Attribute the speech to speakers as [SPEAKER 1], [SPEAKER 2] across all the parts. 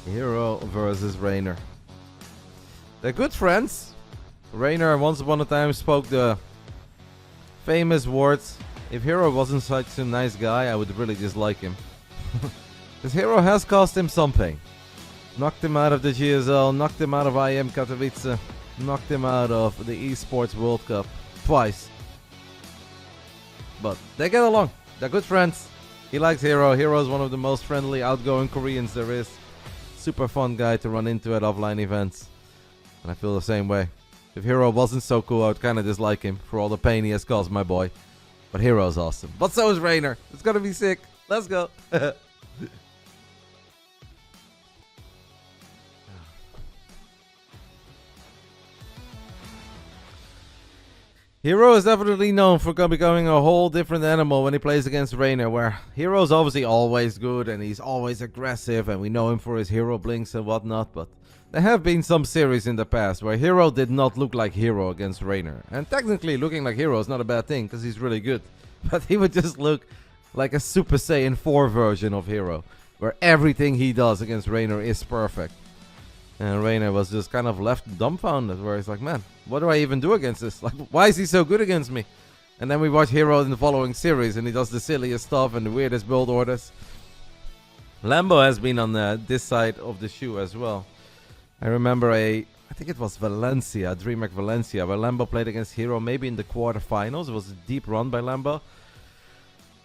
[SPEAKER 1] herO versus Reynor. They're good friends. Reynor once upon a time spoke the famous words, "If herO wasn't such a nice guy, I would really dislike him." Because herO has cost him something. Knocked him out of the GSL, knocked him out of IM Katowice, knocked him out of the Esports World Cup twice. But they get along. They're good friends. He likes herO. herO is one of the most friendly, outgoing Koreans there is. Super fun guy to run into at offline events. And I feel the same way. If herO wasn't so cool, I would kind of dislike him for all the pain he has caused my boy. But herO's awesome. But so is Reynor. It's gonna be sick. Let's go. herO is definitely known for becoming a whole different animal when he plays against Reynor, where herO's obviously always good and he's always aggressive and we know him for his hero blinks and whatnot, but there have been some series in the past where herO did not look like herO against Reynor. And technically looking like herO is not a bad thing because he's really good, but he would just look like a Super Saiyan 4 version of herO, where everything he does against Reynor is perfect. And Reynor was just kind of left dumbfounded, where he's like, man, what do I even do against this? Like, why is he so good against me? And then we watch herO in the following series, and he does the silliest stuff and the weirdest build orders. Lambo has been on this side of the shoe as well. I remember I think it was Valencia, DreamHack Valencia, where Lambo played against herO, maybe in the quarterfinals. It was a deep run by Lambo.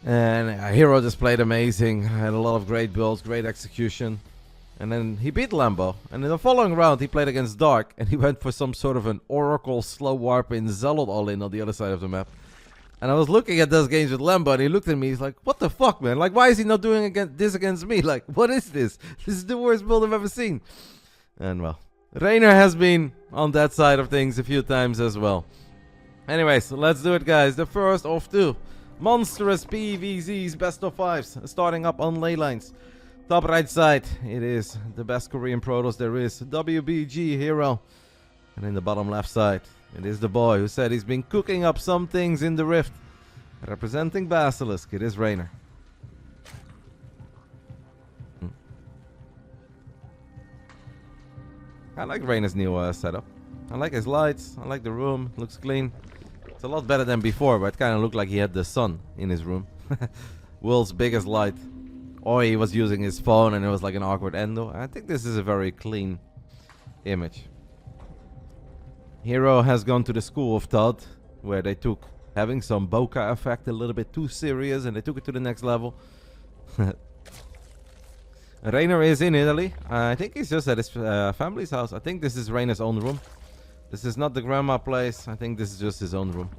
[SPEAKER 1] And herO just played amazing, had a lot of great builds, great execution. And then he beat Lambo. And in the following round, he played against Dark. And he went for some sort of an Oracle slow warp in Zealot all-in on the other side of the map. And I was looking at those games with Lambo, and he looked at me. He's like, what the fuck, man? Like, why is he not doing this against me? Like, what is this? This is the worst build I've ever seen. And, well, Reynor has been on that side of things a few times as well. Anyways, let's do it, guys. The first of two monstrous PVZs best of fives starting up on ley lines. Top right side, it is the best Korean Protoss there is, WBG herO. And in the bottom left side, it is the boy who said he's been cooking up some things in the Rift. Representing BASILISK, it is Reynor. I like Reynor's new setup. I like his lights, I like the room, looks clean. It's a lot better than before, but it kind of looked like he had the sun in his room. World's biggest light. Or he was using his phone and it was like an awkward endo. I think this is a very clean image. herO has gone to the school of thought, where they took having some bokeh effect a little bit too serious and they took it to the next level. Reynor is in Italy. I think he's just at his family's house. I think this is Reynor's own room. This is not the grandma place. I think this is just his own room.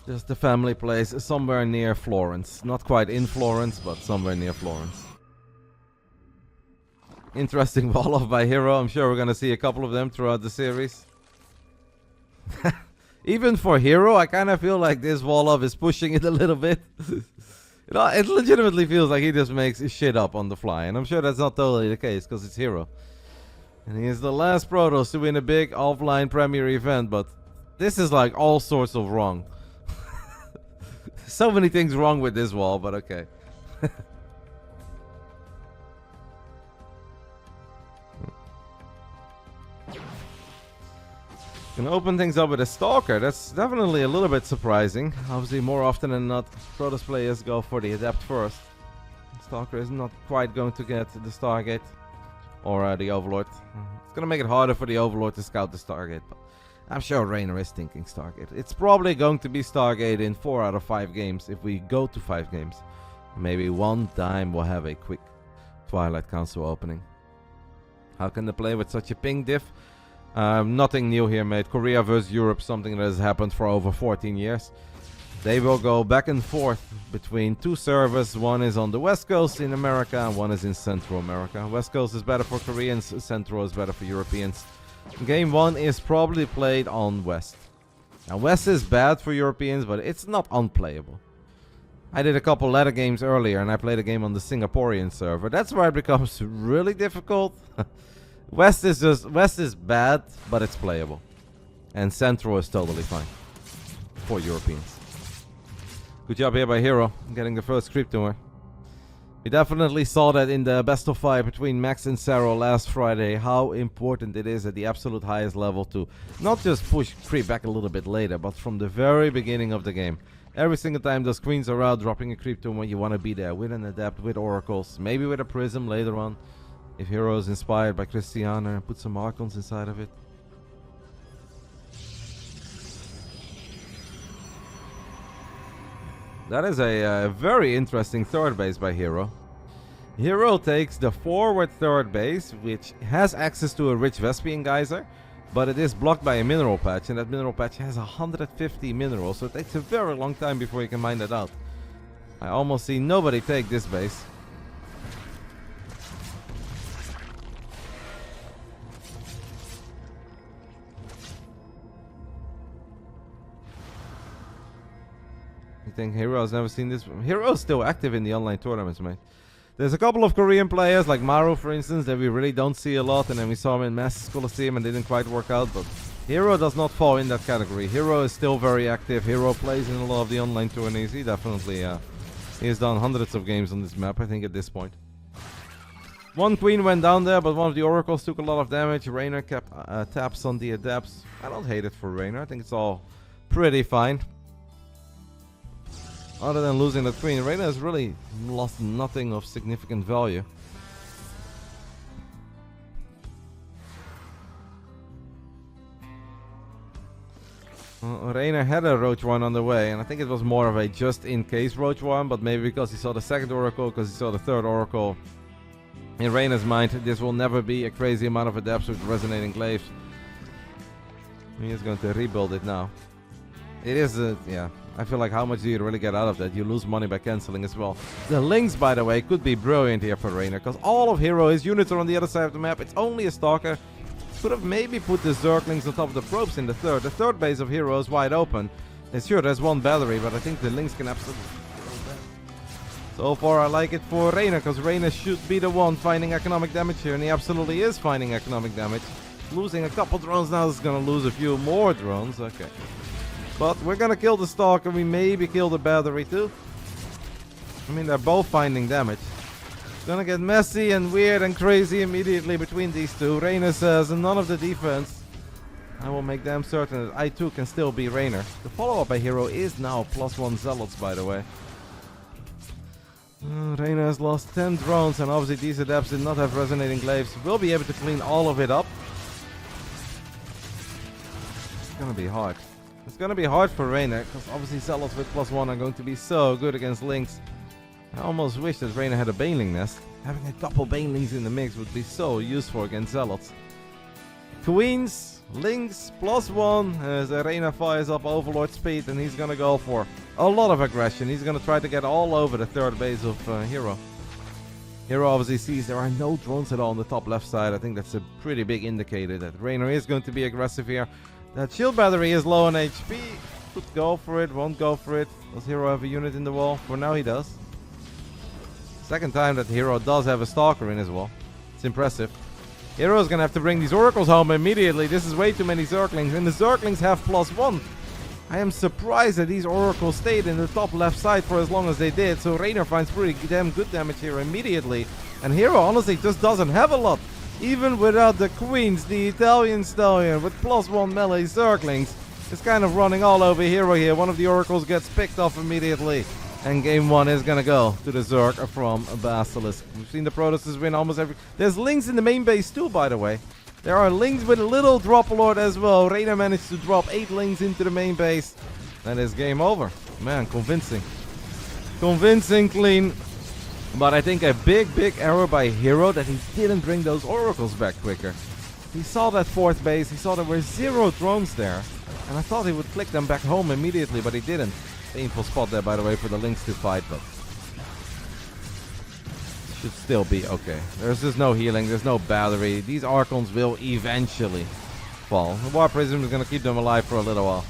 [SPEAKER 1] Just the family place somewhere near Florence. Not quite in Florence, but somewhere near Florence. Interesting wall off by herO. I'm sure we're going to see a couple of them throughout the series. Even for herO, I kind of feel like this wall off is pushing it a little bit. You know, it legitimately feels like he just makes his shit up on the fly. And I'm sure that's not totally the case, because it's herO. And he is the last Protoss to win a big offline premier event, but this is like all sorts of wrong. So many things wrong with this wall, but okay. Gonna open things up with a Stalker. That's definitely a little bit surprising. Obviously, more often than not, Protoss players go for the Adept first. Stalker is not quite going to get the Stargate or the Overlord. It's gonna make it harder for the Overlord to scout the Stargate, but I'm sure Reynor is thinking Stargate. It's probably going to be Stargate in 4 out of 5 games if we go to 5 games. Maybe one time we'll have a quick Twilight Council opening. How can they play with such a ping diff? Nothing new here, mate. Korea versus Europe, something that has happened for over 14 years. They will go back and forth between 2 servers. One is on the West Coast in America and one is in Central America. West Coast is better for Koreans, Central is better for Europeans. Game 1 is probably played on West. Now West is bad for Europeans, but it's not unplayable. I did a couple ladder games earlier and I played a game on the Singaporean server. That's where it becomes really difficult. West is bad, but it's playable. And Central is totally fine for Europeans. Good job here by herO, getting the first creep tumor. We definitely saw that in the best of 5 between Max and Serral last Friday, how important it is at the absolute highest level to not just push creep back a little bit later, but from the very beginning of the game. Every single time those queens are out dropping a creep tumor, you want to be there with an adept, with oracles, maybe with a prism later on. If herO is inspired by Christiana and put some archons inside of it. That is a very interesting third base by herO. herO takes the forward third base, which has access to a rich Vespian geyser, but it is blocked by a mineral patch, and that mineral patch has 150 minerals, so it takes a very long time before you can mine that out. I almost see nobody take this base. You think herO's never seen this? herO's still active in the online tournaments, mate. There's a couple of Korean players, like Maru, for instance, that we really don't see a lot, and then we saw him in Mass Coliseum and didn't quite work out, but herO does not fall in that category. herO is still very active. herO plays in a lot of the online tournaments. He definitely, he has done hundreds of games on this map, I think, at this point. One queen went down there, but one of the oracles took a lot of damage. Reynor kept taps on the adepts. I don't hate it for Reynor. I think it's all pretty fine. Other than losing the queen, Reynor has really lost nothing of significant value. Reynor had a Roach one on the way, and I think it was more of a just-in-case Roach one, but maybe because he saw the second Oracle, because he saw the third Oracle. In Reynor's mind, this will never be a crazy amount of adepts with resonating glaives. He is going to rebuild it now. It is, yeah. I feel like how much do you really get out of that? You lose money by cancelling as well. The links, by the way, could be brilliant here for Reynor, because all of herO, his units are on the other side of the map. It's only a Stalker. Could have maybe put the Zerglings on top of the probes in the third. The third base of herO is wide open. And sure, there's one battery, but I think the links can absolutely kill that. So far, I like it for Reynor, because Reynor should be the one finding economic damage here, and he absolutely is finding economic damage. Losing a couple drones now, is going to lose a few more drones. Okay. But we're gonna kill the Stalker, we maybe kill the battery too. I mean, they're both finding damage. It's gonna get messy and weird and crazy immediately between these two. Reynor says, none of the defense. I will make damn certain that I too can still be Reynor. The follow-up by herO is now +1 Zealots, by the way. Reynor has lost 10 drones, and obviously these adepts did not have resonating glaives. We'll be able to clean all of it up. It's gonna be hard. It's going to be hard for Reynor, because obviously Zealots with +1 are going to be so good against Lynx. I almost wish that Reynor had a Baneling nest. Having a couple Banelings in the mix would be so useful against Zealots. Queens, Lynx, +1, as Reynor fires up Overlord speed, and he's going to go for a lot of aggression. He's going to try to get all over the third base of herO. herO obviously sees there are no drones at all on the top left side. I think that's a pretty big indicator that Reynor is going to be aggressive here. That shield battery is low on HP. Could go for it, won't go for it. Does herO have a unit in the wall? For now he does. Second time that herO does have a Stalker in his wall. It's impressive. herO is going to have to bring these Oracles home immediately. This is way too many Zerglings, and the Zerglings have +1. I am surprised that these Oracles stayed in the top left side for as long as they did. So Reynor finds pretty damn good damage here immediately. And herO honestly just doesn't have a lot. Even without the queens, the Italian Stallion with +1 melee Zerglings is kind of running all over herO here. One of the Oracles gets picked off immediately. And game 1 is gonna go to the Zerg from BASILISK. We've seen the Protosters win almost every... There's links in the main base too, by the way. There are links with a little drop lord as well. Reynor managed to drop 8 links into the main base. That is game over. Man, convincing. Convincing, clean. But I think a big error by herO that he didn't bring those Oracles back quicker. He saw that fourth base, he saw there were 0 drones there. And I thought he would click them back home immediately, but he didn't. Painful spot there, by the way, for the Lynx to fight, but... should still be okay. There's just no healing, there's no battery. These Archons will eventually fall. The War Prism is going to keep them alive for a little while.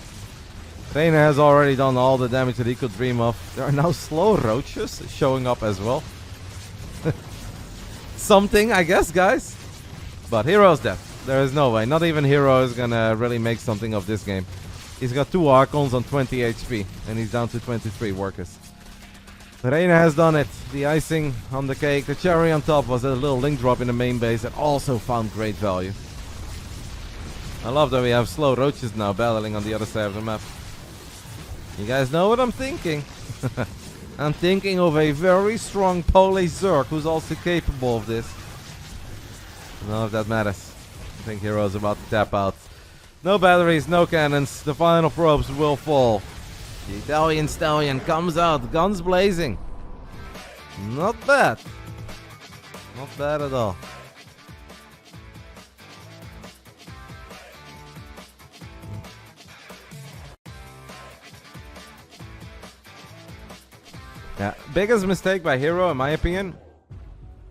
[SPEAKER 1] Reynor has already done all the damage that he could dream of. There are now slow roaches showing up as well. Something, I guess, guys. But herO's dead. There is no way. Not even herO is gonna really make something of this game. He's got 2 Archons on 20 HP, and he's down to 23 workers. Reynor has done it. The icing on the cake, the cherry on top was a little link drop in the main base that also found great value. I love that we have slow roaches now battling on the other side of the map. You guys know what I'm thinking. I'm thinking of a very strong Polish Zerg who's also capable of this. None of that matters. I think herO's about to tap out. No batteries, no cannons. The final probes will fall. The Italian stallion comes out, guns blazing. Not bad. Not bad at all. Yeah, biggest mistake by herO in my opinion.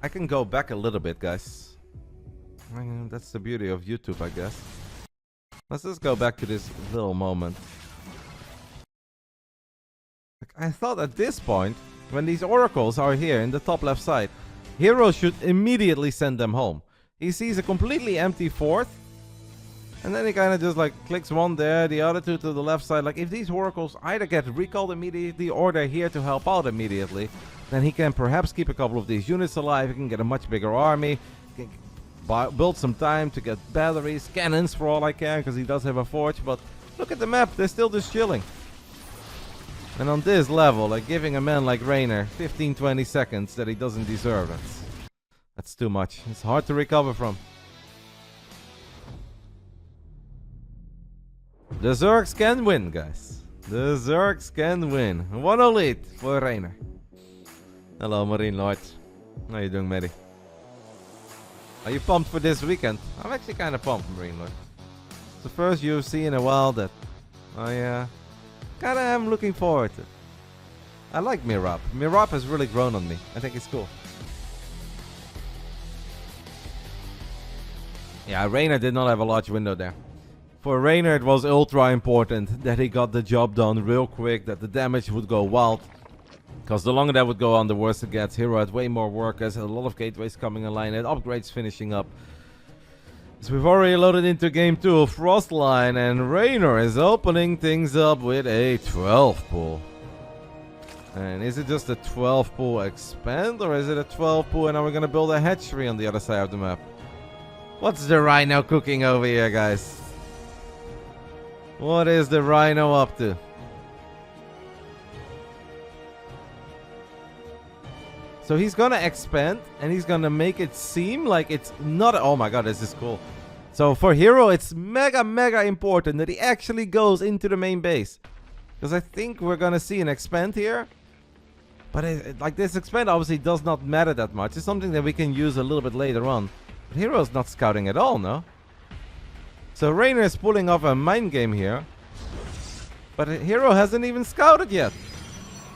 [SPEAKER 1] I can go back a little bit, guys. That's the beauty of YouTube, I guess. Let's just go back to this little moment. I thought at this point, when these oracles are here in the top left side, herO should immediately send them home. He sees a completely empty fourth, and then he kind of just like clicks one there, the other two to the left side. Like if these oracles either get recalled immediately or they're here to help out immediately, then he can perhaps keep a couple of these units alive. He can get a much bigger army, he can build some time to get batteries, cannons for all I can, because he does have a forge. But look at the map, they're still just chilling. And on this level, like giving a man like Reynor 15-20 seconds that he doesn't deserve, that's too much. It's hard to recover from. The Zergs can win, guys. The Zergs can win. 1-0 lead for Reynor. Hello, Marine Lord. How you doing, Mary? Are you pumped for this weekend? I'm actually kind of pumped, Marine Lord. It's the first UFC in a while that I kind of am looking forward to. I like Mirab. Mirab has really grown on me. I think it's cool. Yeah, Reynor did not have a large window there. For Reynor, it was ultra important that he got the job done real quick, that the damage would go wild. Because the longer that would go on, the worse it gets. herO had way more workers, had a lot of gateways coming online, had upgrades finishing up. So we've already loaded into game 2 of Frostline, and Reynor is opening things up with a 12 pool. And is it just a 12 pool expand, or is it a 12 pool and now we're gonna build a hatchery on the other side of the map? What's the Rhino cooking over here, guys? What is the Rhino up to? So he's gonna expand and he's gonna make it seem like it's not. Oh my god, this is cool. So for herO, it's mega important that he actually goes into the main base. Because I think we're gonna see an expand here. But like this expand obviously does not matter that much. It's something that we can use a little bit later on. But herO's not scouting at all, no? So Reynor is pulling off a mind game here. But herO hasn't even scouted yet.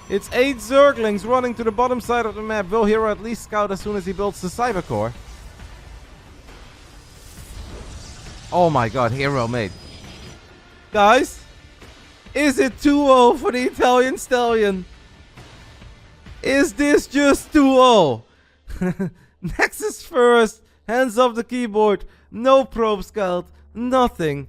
[SPEAKER 1] It's 8 Zerglings running to the bottom side of the map. Will herO at least scout as soon as he builds the Cyber Core? Oh my god, herO mate. Guys, is it 2-0 for the Italian Stallion? Is this just 2-0? Nexus first, hands off the keyboard, no probe scout, nothing.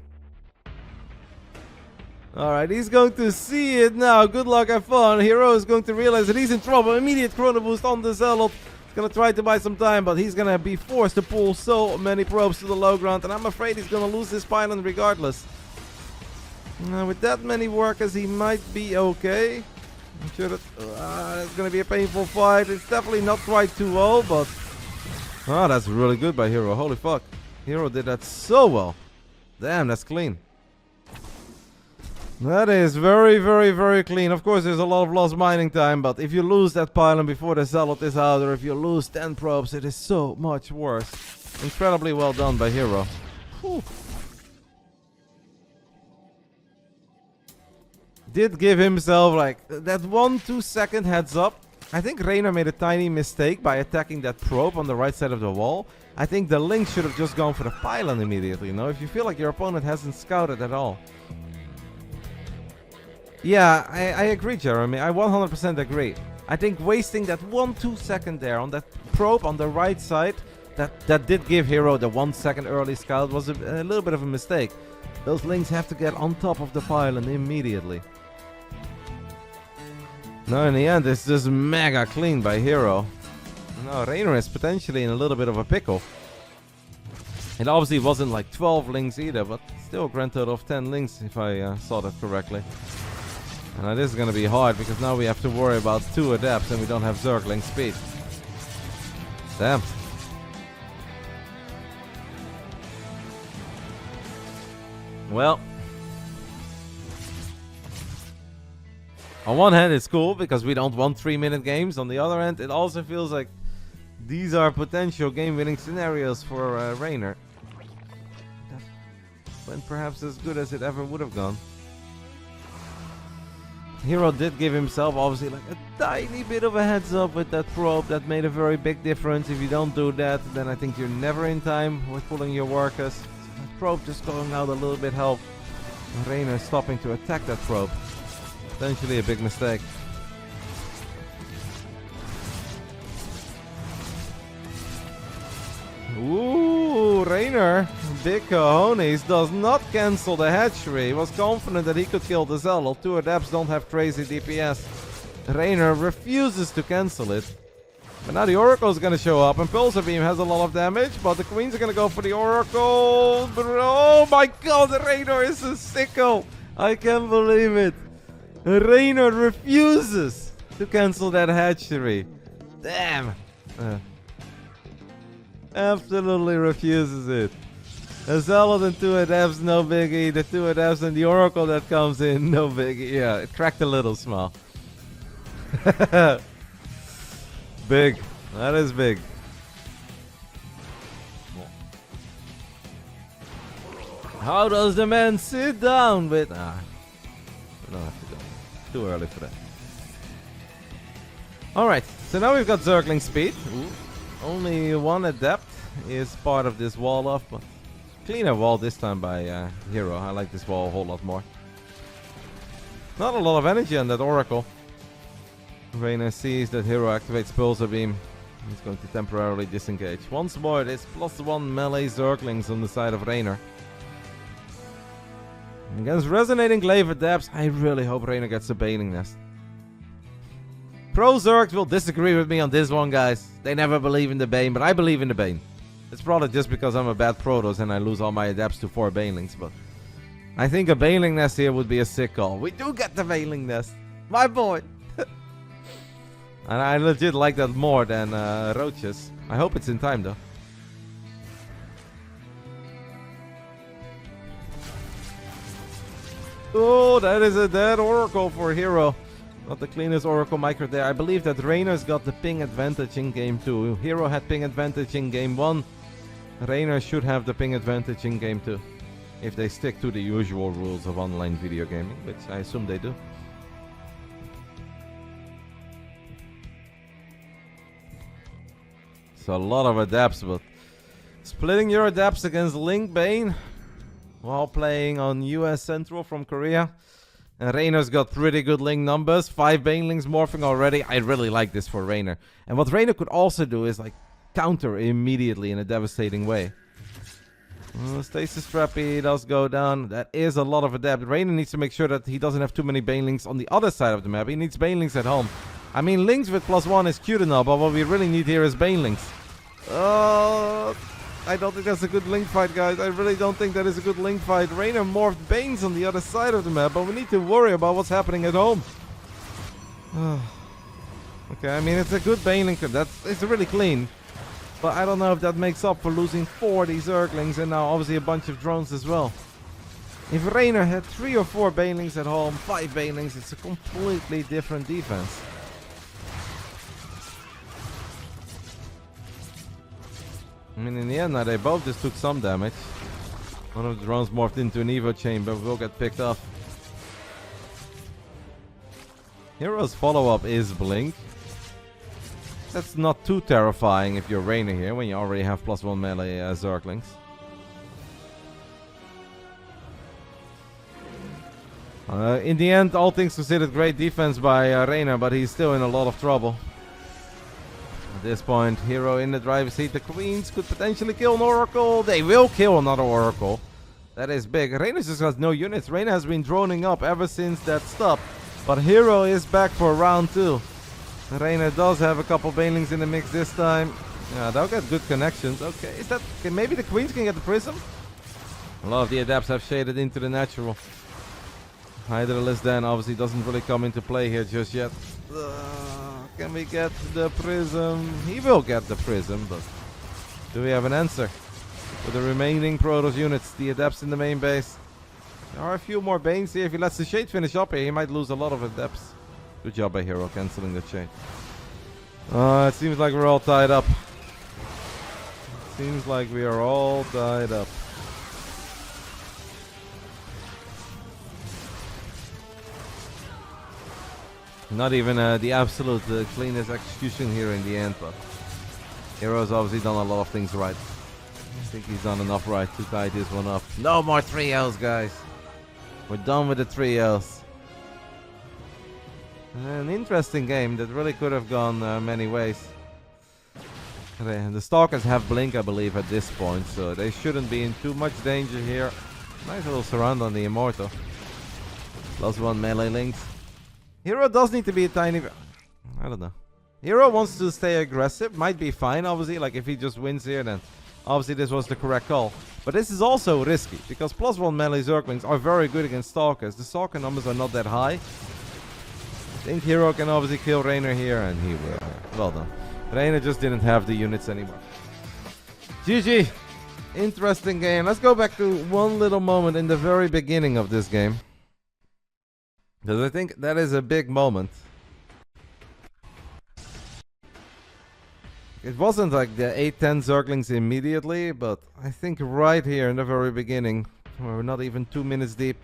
[SPEAKER 1] Alright, he's going to see it now. Good luck, have fun. herO is going to realize that he's in trouble. Immediate chrono boost on the Zealot. He's going to try to buy some time, but he's going to be forced to pull so many probes to the low ground. And I'm afraid he's going to lose this pylon regardless. With that many workers, he might be okay. I'm sure that it's going to be a painful fight. It's definitely not quite 2-0, but... Oh, that's really good by herO. Holy fuck. herO did that so well. Damn, that's clean. That is very clean. Of course, there's a lot of lost mining time, but if you lose that pylon before the Zealot is out, or if you lose 10 probes, it is so much worse. Incredibly well done by herO. Whew. Did give himself like that 1-2 second heads up. I think Reynor made a tiny mistake by attacking that probe on the right side of the wall. I think the Link should have just gone for the pylon immediately, you know, if you feel like your opponent hasn't scouted at all. Yeah, I agree, Jeremy. I 100% agree. I think wasting that 1-2 second there on that probe on the right side, that did give herO the 1 second early scout was a little bit of a mistake. Those Lings have to get on top of the pile and immediately. No, in the end, it's just mega clean by herO. No, Reynor is potentially in a little bit of a pickle. It obviously wasn't like 12 Lings either, but still a grand total of 10 Lings if I saw that correctly. And now this is going to be hard because now we have to worry about 2 adepts and we don't have Zergling speed. Damn. Well, on one hand it's cool because we don't want 3-minute games. On the other hand, it also feels like these are potential game-winning scenarios for Reynor. That went perhaps as good as it ever would have gone. herO did give himself obviously like a tiny bit of a heads up with that probe. That made a very big difference. If you don't do that, then I think you're never in time with pulling your workers. So that probe just going out a little bit helped. Reynor stopping to attack that probe. Potentially a big mistake. Ooh, Reynor, big cojones, does not cancel the hatchery. He was confident that he could kill the Serral. 2 adepts don't have crazy DPS. Reynor refuses to cancel it. But now the Oracle is going to show up, and Pulsar Beam has a lot of damage, but the Queens are going to go for the Oracle. Oh my god, Reynor is a sicko. I can't believe it. Reynor refuses to cancel that hatchery. Damn. Absolutely refuses it. A Zealot and 2 adepts, no biggie. The 2 adepts and the Oracle that comes in, no biggie. Yeah, it cracked a little small. Big. That is big. How does the man sit down with... we don't have to go. Too early for that. Alright, so now we've got Zergling speed. Ooh. Only 1 adept is part of this wall off, but cleaner wall this time by herO. I like this wall a whole lot more. Not a lot of energy on that Oracle. Reynor sees that herO activates Pulsar Beam. He's going to temporarily disengage. Once more, it is +1 melee Zerglings on the side of Reynor. Against Resonating Glaive adepts, I really hope Reynor gets a Baning Nest. Pro Zergs will disagree with me on this one, guys. They never believe in the Bane, but I believe in the Bane. It's probably just because I'm a bad Protoss and I lose all my adepts to 4 Banelings, but I think a Baneling Nest here would be a sick call. We do get the Baneling Nest. My boy. And I legit like that more than Roaches. I hope it's in time, though. Oh, that is a dead Oracle for herO. Not the cleanest Oracle micro there. I believe that Reynor's got the ping advantage in game 2. herO had ping advantage in game 1. Reynor should have the ping advantage in game 2. If they stick to the usual rules of online video gaming, which I assume they do. So a lot of adepts, but splitting your adepts against Link Bane while playing on US Central from Korea. And Reynor's got pretty good Link numbers. 5 Banelings morphing already. I really like this for Reynor. And what Reynor could also do is like counter immediately in a devastating way. Stasis Trappy does go down. That is a lot of adept. Reynor needs to make sure that he doesn't have too many Banelings on the other side of the map. He needs Banelings at home. I mean, Lings with +1 is cute enough, but what we really need here is Banelings. I don't think that's a good Link fight, guys. I really don't think that is a good Link fight. Reynor morphed Banes on the other side of the map, but we need to worry about what's happening at home. Okay, I mean, it's a good Baneling. It's really clean. But I don't know if that makes up for losing 40 Zerglings and now obviously a bunch of drones as well. If Reynor had 3 or 4 Banelings at home, 5 Banelings, it's a completely different defense. I mean, in the end, now they both just took some damage. One of the drones morphed into an Evo chamber, will get picked up. herO's follow-up is Blink. That's not too terrifying if you're Reynor here, when you already have +1 melee Zerglings. In the end, all things considered, great defense by Reynor, but he's still in a lot of trouble. At this point, herO in the driver's seat. The Queens could potentially kill an Oracle. They will kill another Oracle. That is big. Reynor just has no units. Reynor has been droning up ever since that stop. But herO is back for round 2. Reynor does have a couple banelings in the mix this time. Yeah, they'll get good connections. Okay, is that... Okay, maybe the queens can get the prism? A lot of the adapts have shaded into the natural. Hydralisk then obviously doesn't really come into play here just yet. Can we get the prism? He will get the prism, but... Do we have an answer? For the remaining Protoss units, the adepts in the main base. There are a few more Banes here. If he lets the Shade finish up here, he might lose a lot of adepts. Good job by herO cancelling the Shade. It seems like we're all tied up. Seems like we are all tied up. Not even the absolute cleanest execution here in the end, but herO's obviously done a lot of things right. I think he's done enough right to tie this one up. No more 3Ls, guys. We're done with the 3Ls. An interesting game that really could have gone many ways. The Stalkers have Blink, I believe, at this point, so they shouldn't be in too much danger here. Nice little surround on the Immortal. +1 melee links. herO does need to be a tiny... I don't know. herO wants to stay aggressive. Might be fine, obviously. Like, if he just wins here, then... Obviously, this was the correct call. But this is also risky, because +1 melee Zerglings are very good against Stalkers. The Stalker numbers are not that high. I think herO can obviously kill Reynor here, and he will. Well done. Reynor just didn't have the units anymore. GG. Interesting game. Let's go back to one little moment in the very beginning of this game. Because I think that is a big moment. It wasn't like the 8-10 Zerglings immediately, but I think right here in the very beginning, we're not even 2 minutes deep.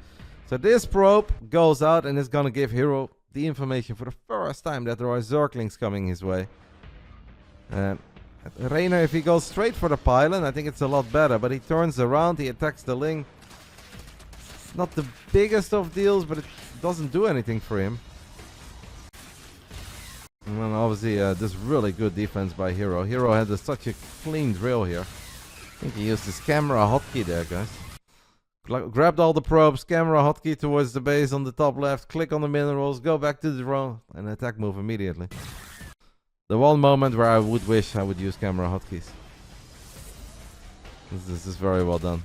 [SPEAKER 1] So this probe goes out and is gonna give herO the information for the first time that there are Zerglings coming his way. Reynor, if he goes straight for the pylon, I think it's a lot better, but he turns around, he attacks the Ling. It's not the biggest of deals, but it doesn't do anything for him. And then obviously this really good defense by herO. herO had such a clean drill here. I think he used his camera hotkey there, guys. Grabbed all the probes, camera hotkey towards the base on the top left, click on the minerals, go back to the drone, and attack move immediately. The one moment where I would wish I would use camera hotkeys. This is very well done.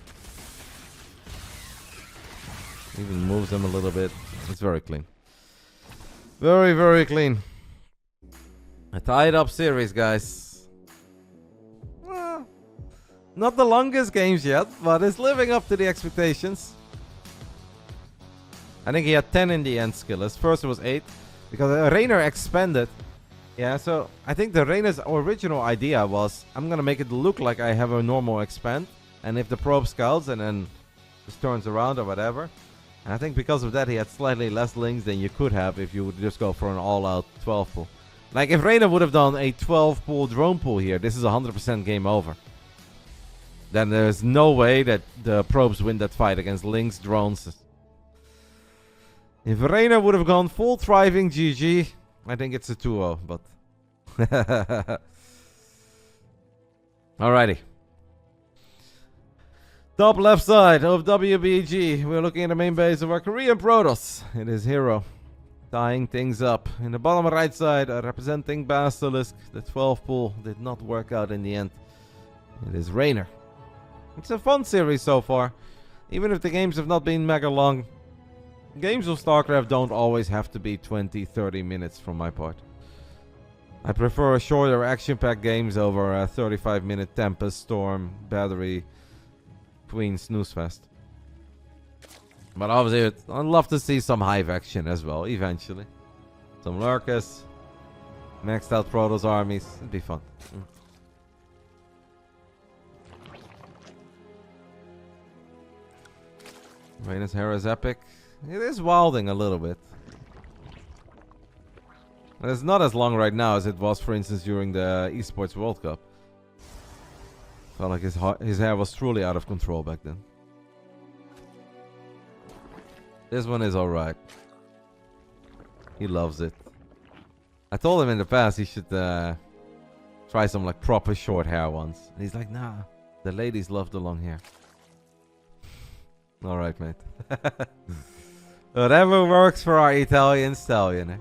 [SPEAKER 1] Even moves them a little bit. It's very clean. Very, very clean. A tied up series, guys. Not the longest games yet, but it's living up to the expectations. I think he had 10 in the end, Skillers. First it was 8. Because Reynor expanded. Yeah, so I think the Reynor's original idea was, I'm gonna make it look like I have a normal expand. And if the probe scouts and then just turns around or whatever. And I think because of that he had slightly less links than you could have if you would just go for an all-out 12 pull. Like, if Reynor would have done a 12-pull drone pull here, this is 100% game over. Then there's no way that the probes win that fight against Lynx drones. If Reynor would have gone full thriving GG, I think it's a 2-0, but... Alrighty. Top left side of WBG. We're looking at the main base of our Korean Protoss. It is herO. Tying things up. In the bottom right side, representing BASILISK. The 12 pull did not work out in the end. It is Reynor. It's a fun series so far. Even if the games have not been mega long. Games of StarCraft don't always have to be 20-30 minutes from my part. I prefer shorter action-packed games over a 35-minute Tempest, Storm, Battery, Queen, Snooze Fest. But obviously, I'd love to see some Hive action as well, eventually. Some Lurkers, maxed out Protoss armies, it'd be fun. Reynor's hair is epic. It is wilding a little bit. But it's not as long right now as it was, for instance, during the Esports World Cup. Felt like his hair was truly out of control back then. This one is alright. He loves it. I told him in the past he should try some like proper short hair ones. And he's like, nah, the ladies love the long hair. Alright, mate. Whatever works for our Italian stallion, eh?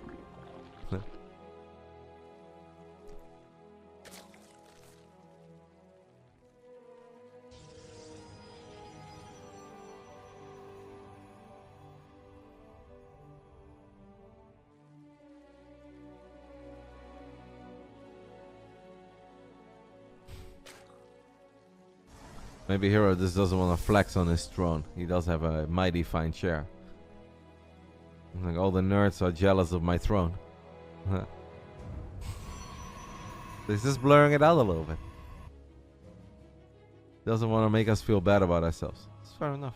[SPEAKER 1] Maybe herO just doesn't want to flex on his throne. He does have a mighty fine chair. Like all the nerds are jealous of my throne. This is blurring it out a little bit. Doesn't want to make us feel bad about ourselves. It's fair enough.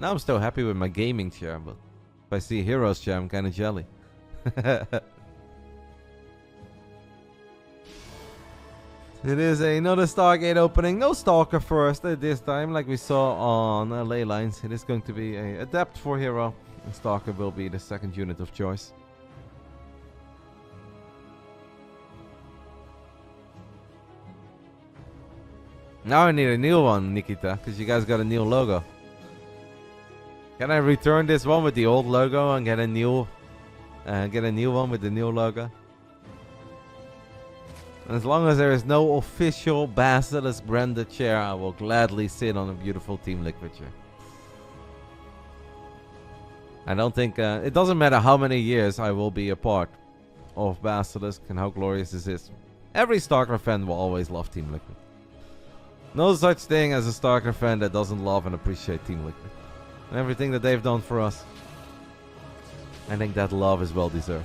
[SPEAKER 1] Now I'm still happy with my gaming chair, but if I see herO's chair, I'm kind of jelly. It is another Stargate opening. No Stalker first this time, like we saw on Ley Lines. It is going to be a Adept for herO. And Stalker will be the second unit of choice. Now I need a new one, Nikita, because you guys got a new logo. Can I return this one with the old logo and get a new one with the new logo? And as long as there is no official Basilisk branded chair, I will gladly sit on a beautiful Team Liquid chair. I don't think it doesn't matter how many years I will be a part of Basilisk and how glorious this is. Every StarCraft fan will always love Team Liquid. No such thing as a StarCraft fan that doesn't love and appreciate Team Liquid. And everything that they've done for us. I think that love is well deserved.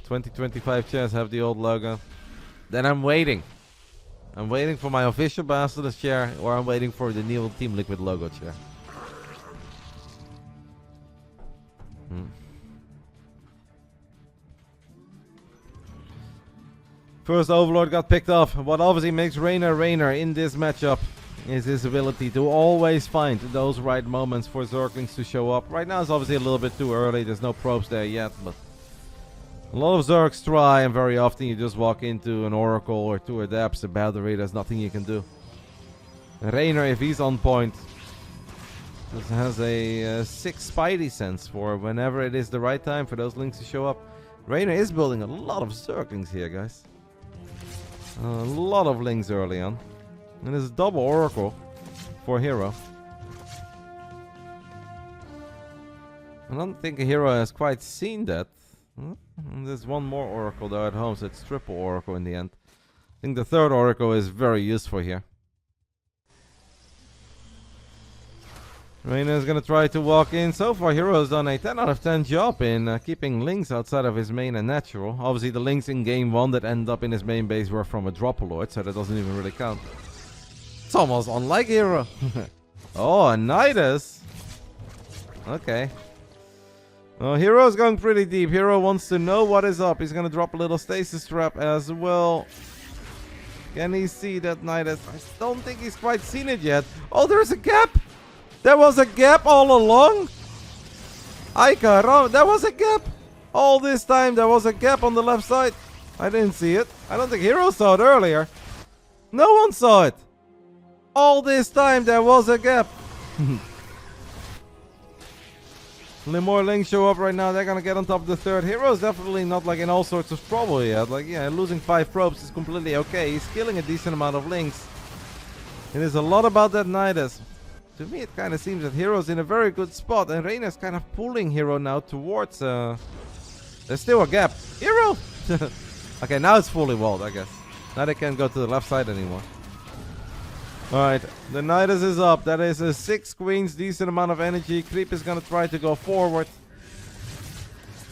[SPEAKER 1] 2025 chairs have the old logo. Then I'm waiting. I'm waiting for my official Basilisk chair, or I'm waiting for the new Team Liquid logo chair. First Overlord got picked off. What obviously makes Reynor in this matchup is his ability to always find those right moments for Zerglings to show up. Right now it's obviously a little bit too early. There's no probes there yet, but a lot of Zergs try, and very often you just walk into an Oracle or two Adepts, a battery, there's nothing you can do. Reynor, if he's on point, just has a 6 Spidey sense for whenever it is the right time for those links to show up. Reynor is building a lot of Zerglings here, guys. A lot of links early on. And it's double Oracle for herO. I don't think herO has quite seen that. There's one more Oracle though at home, so it's triple Oracle in the end. I think the third Oracle is very useful here. Reynor is going to try to walk in. So far, herO has done a 10 out of 10 job in keeping links outside of his main and natural. Obviously, the links in game 1 that end up in his main base were from a Dropoloid, so that doesn't even really count. It's almost unlike herO. Oh, a Nidus. Okay. Well, herO is going pretty deep. herO wants to know what is up. He's going to drop a little stasis trap as well. Can he see that Nidus? I don't think he's quite seen it yet. Oh, there's a gap. There was a gap all along. Ay caramba, there was a gap. All this time there was a gap on the left side. I didn't see it. I don't think herO saw it earlier. No one saw it. All this time there was a gap. More links show up right now. They're gonna get on top of the third. herO's definitely not like in all sorts of trouble yet. Like, yeah, losing 5 probes is completely okay. He's killing a decent amount of links. It is a lot about that Nidus. To me, it kind of seems that herO's in a very good spot, and Reynor's kind of pulling herO now towards. There's still a gap. herO! Okay, now it's fully walled, I guess. Now they can't go to the left side anymore. Alright, the Nidus is up. That is a 6 queens, decent amount of energy. Creep is gonna try to go forward.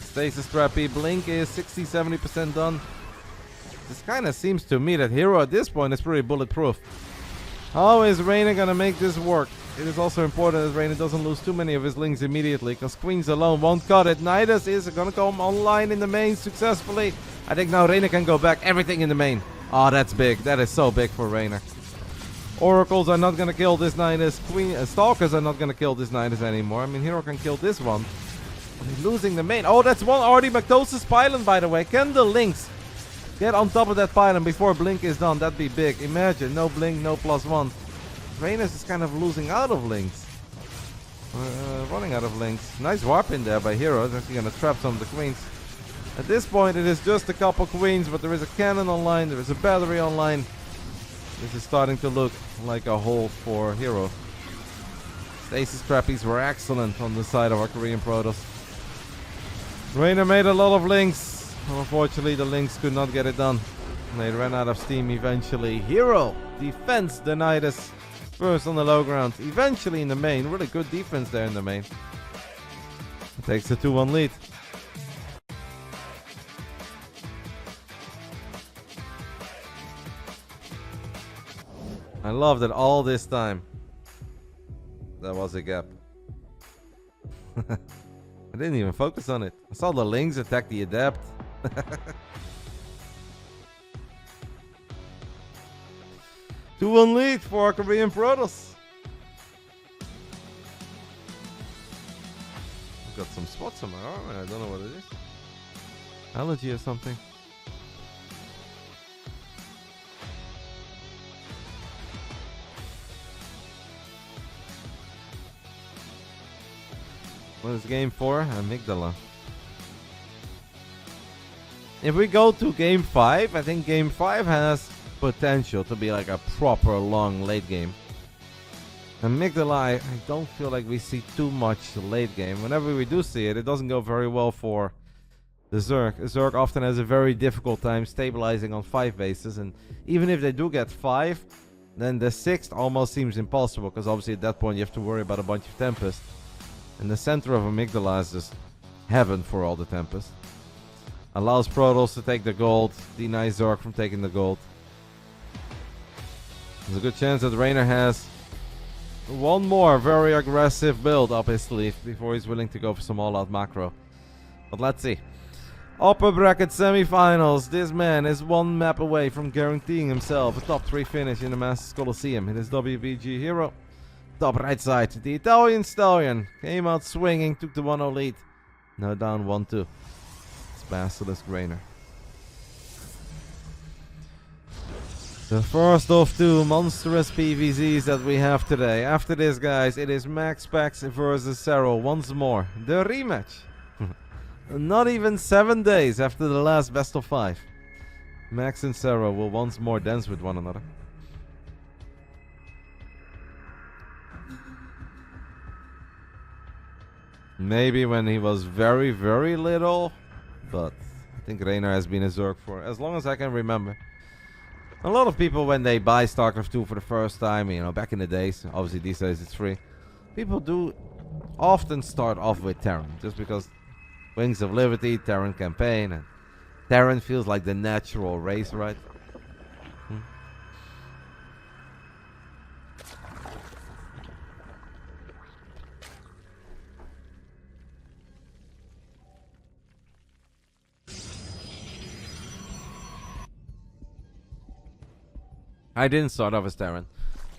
[SPEAKER 1] Stasis Trappy. Blink is 60-70% done. This kind of seems to me that herO at this point is pretty bulletproof. How is Reynor gonna make this work? It is also important that Reynor doesn't lose too many of his links immediately, because queens alone won't cut it. Nidus is gonna come online in the main successfully. I think now Reynor can go back. Everything in the main. Oh, that's big. That is so big for Reynor. Oracles are not gonna kill this Nidus. Stalkers are not gonna kill this Nidus anymore. I mean, herO can kill this one. But he's losing the main. Oh, that's one already Mactosis pylon, by the way. Can the links get on top of that pylon before blink is done? That'd be big. Imagine, no blink, no +1. Reynor is kind of losing out of links. Running out of links. Nice warp in there by herO. It's actually going to trap some of the queens. At this point, it is just a couple queens, but there is a cannon online. There is a battery online. This is starting to look like a hole for herO. Stasis trappies were excellent on the side of our Korean Protoss. Reynor made a lot of links. Unfortunately, the links could not get it done. They ran out of steam eventually. herO defense denied us. First on the low ground, eventually in the main. Really good defense there in the main. Takes the 2-1 lead. I love that all this time there was a gap. I didn't even focus on it. I saw the links attack the adept. 2-1 lead for our Korean Protoss. I've got some spots on my arm and I don't know what it is. Allergy or something. What is game 4? Amygdala. If we go to game 5, I think game 5 has potential to be like a proper long late game. Amygdala, I don't feel like we see too much late game. Whenever we do see it, it doesn't go very well for the Zerg. Zerg often has a very difficult time stabilizing on 5 bases, and even if they do get 5, then the 6th almost seems impossible, because obviously at that point you have to worry about a bunch of Tempests. And the center of Amygdala is just heaven for all the Tempests. Allows Protoss to take the gold, denies Zerg from taking the gold. There's a good chance that Reynor has one more very aggressive build up his sleeve before he's willing to go for some all-out macro. But let's see. Upper Bracket Semifinals. This man is one map away from guaranteeing himself a top 3 finish in the Masters Coliseum. It is WBG herO. Top right side, the Italian Stallion came out swinging, took the 1-0 lead. Now down 1-2. It's BASILISK Reynor. The first of 2 monstrous PVZs that we have today. After this, guys, it is Max Pax versus Serral once more. The rematch. Not even 7 days after the last best of 5. Max and Serral will once more dance with one another. Maybe when he was very, very little, but I think Reynor has been a Zerg for as long as I can remember. A lot of people, when they buy StarCraft 2 for the first time, you know, back in the days, obviously these days it's free, people do often start off with Terran, just because Wings of Liberty, Terran campaign, and Terran feels like the natural race, right? I didn't start off as Terran,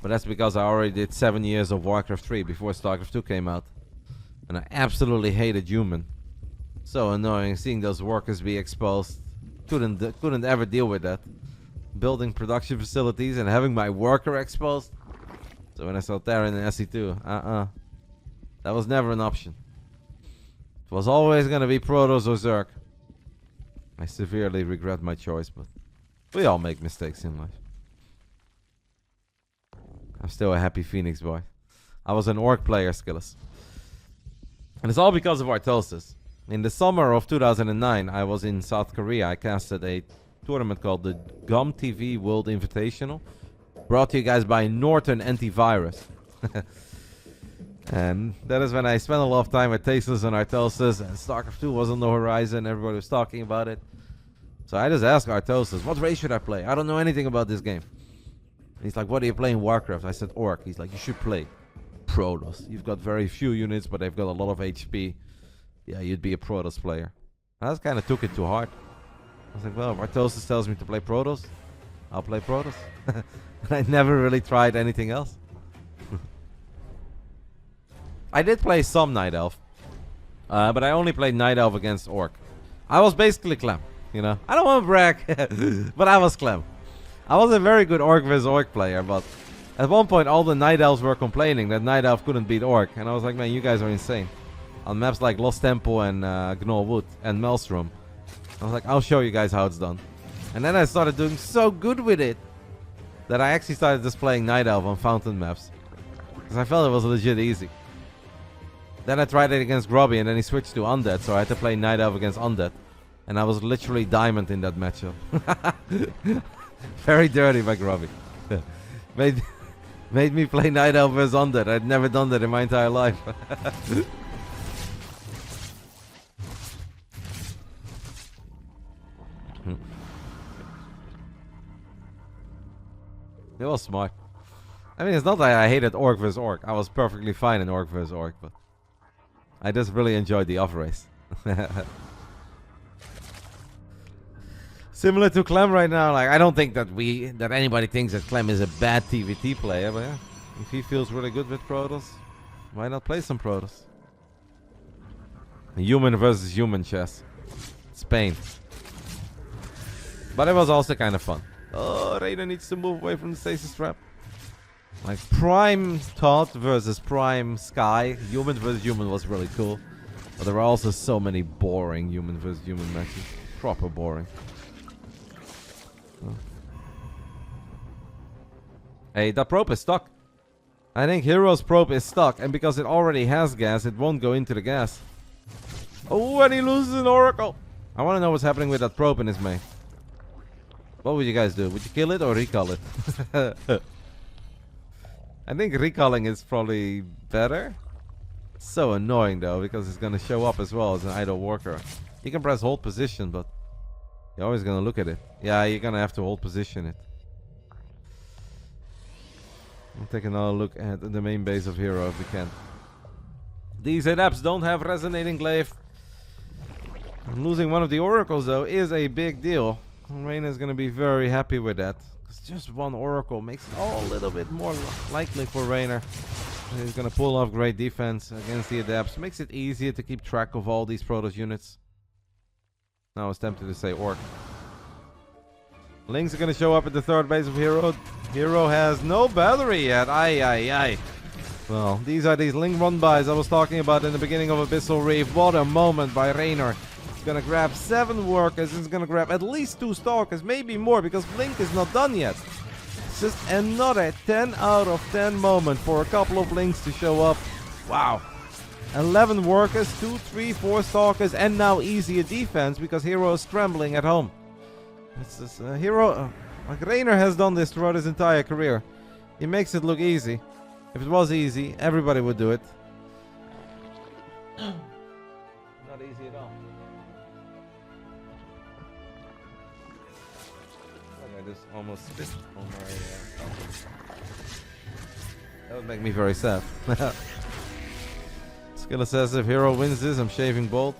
[SPEAKER 1] but that's because I already did 7 years of Warcraft 3 before StarCraft 2 came out. And I absolutely hated human. So annoying seeing those workers be exposed. Couldn't ever deal with that. Building production facilities and having my worker exposed. So when I saw Terran in SC2, that was never an option. It was always gonna be Protoss or Zerg. I severely regret my choice, but we all make mistakes in life. I'm still a happy Phoenix boy. I was an Orc player, Skillis. And it's all because of Artosis. In the summer of 2009, I was in South Korea. I casted a tournament called the GOM TV World Invitational. Brought to you guys by Norton Antivirus. And that is when I spent a lot of time with Tasteless and Artosis. And StarCraft 2 was on the horizon. Everybody was talking about it. So I just asked Artosis, what race should I play? I don't know anything about this game. He's like, what are you playing Warcraft? I said, Orc. He's like, you should play Protoss. You've got very few units, but they've got a lot of HP. Yeah, you'd be a Protoss player. I just kind of took it too hard. I was like, well, if Artosis tells me to play Protoss, I'll play Protoss. And I never really tried anything else. I did play some Night Elf. But I only played Night Elf against Orc. I was basically Clem, you know. I don't want to brag, but I was Clem. I was a very good Orc vs Orc player, but At one point, all the Night Elves were complaining that Night Elf couldn't beat Orc. And I was like, man, you guys are insane. On maps like Lost Temple and Gnoll Wood and Maelstrom. I was like, I'll show you guys how it's done. And then I started doing so good with it that I actually started just playing Night Elf on Fountain maps. Because I felt it was legit easy. Then I tried it against Grubby and then he switched to Undead. So I had to play Night Elf against Undead. And I was literally diamond in that matchup. Very dirty by Grubby. Made me play Night Elf versus Undead. I'd never done that in my entire life. It was smart. I mean, it's not that I hated Orc vs Orc. I was perfectly fine in Orc vs Orc, but I just really enjoyed the off race. Similar to Clem right now, like I don't think that anybody thinks that Clem is a bad TVT player, but yeah, if he feels really good with Protoss, why not play some Protoss? Human versus human chess. Spain. But it was also kind of fun. Oh, Reynor needs to move away from the stasis trap. Like Prime Todd versus Prime Sky, human versus human was really cool. But there were also so many boring human versus human matches. Proper boring. Oh. Hey, that probe is stuck. I think herO's probe is stuck, and because it already has gas, it won't go into the gas. Oh, and he loses an oracle. I want to know what's happening with that probe in his main. What would you guys do? Would you kill it or recall it? I think recalling is probably better. So annoying though, because it's gonna show up as well as an idle worker. You can press hold position, but you're always gonna look at it. Yeah, you're gonna have to hold position it. We'll take another look at the main base of herO if we can. These adepts don't have resonating glaive. Losing one of the oracles though is a big deal. Reynor is gonna be very happy with that. Because just one oracle makes it all a little bit more likely for Reynor. He's gonna pull off great defense against the adepts. Makes it easier to keep track of all these Protoss units. Now I was tempted to say orc. Lings are gonna show up at the third base of herO. herO has no battery yet. Aye. Well, these are these Ling run-bys I was talking about in the beginning of Abyssal Reef. What a moment by Reynor. He's gonna grab 7 workers. He's gonna grab at least 2 stalkers, maybe more, because Blink is not done yet. It's just another 10 out of 10 moment for a couple of Links to show up. Wow. 11 workers, 2, 3, 4 stalkers, and now easier defense because herO is scrambling at home. It's just, herO, like Reynor has done this throughout his entire career. He makes it look easy. If it was easy, everybody would do it. Not easy at all. I just almost spit on my... That would make me very sad. Skilla says if herO wins this, I'm shaving bald.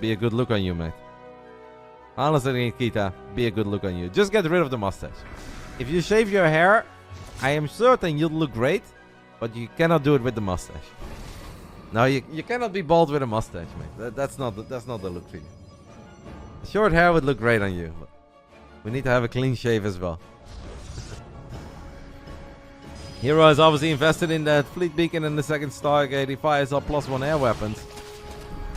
[SPEAKER 1] Be a good look on you, mate. Honestly, Nikita, be a good look on you. Just get rid of the mustache. If you shave your hair, I am certain you'll look great, but you cannot do it with the mustache. No, you cannot be bald with a mustache, mate. That's not the look for you. Short hair would look great on you, but we need to have a clean shave as well. herO is obviously invested in that fleet beacon and the second Stargate. He fires up +1 air weapons.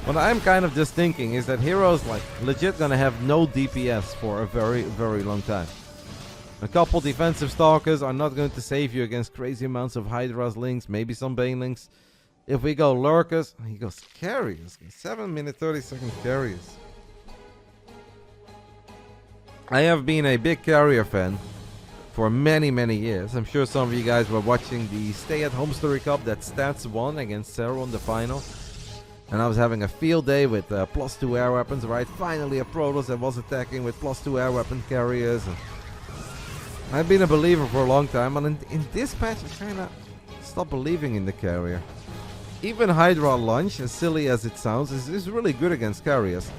[SPEAKER 1] What I'm kind of just thinking is that herO's like legit gonna have no DPS for a very, very long time. A couple defensive stalkers are not going to save you against crazy amounts of Hydra's links, maybe some Banelings. If we go lurkers, he goes carriers. 7-minute 30-second carriers. I have been a big carrier fan for many, many years. I'm sure some of you guys were watching the Stay-at-Home Story Cup that Stats won against Serral in the final. And I was having a field day with +2 air weapons, right? Finally a Protoss that was attacking with +2 air weapon carriers. And I've been a believer for a long time, and in this patch I kind of stopped believing in the carrier. Even Hydra Launch, as silly as it sounds, is really good against carriers.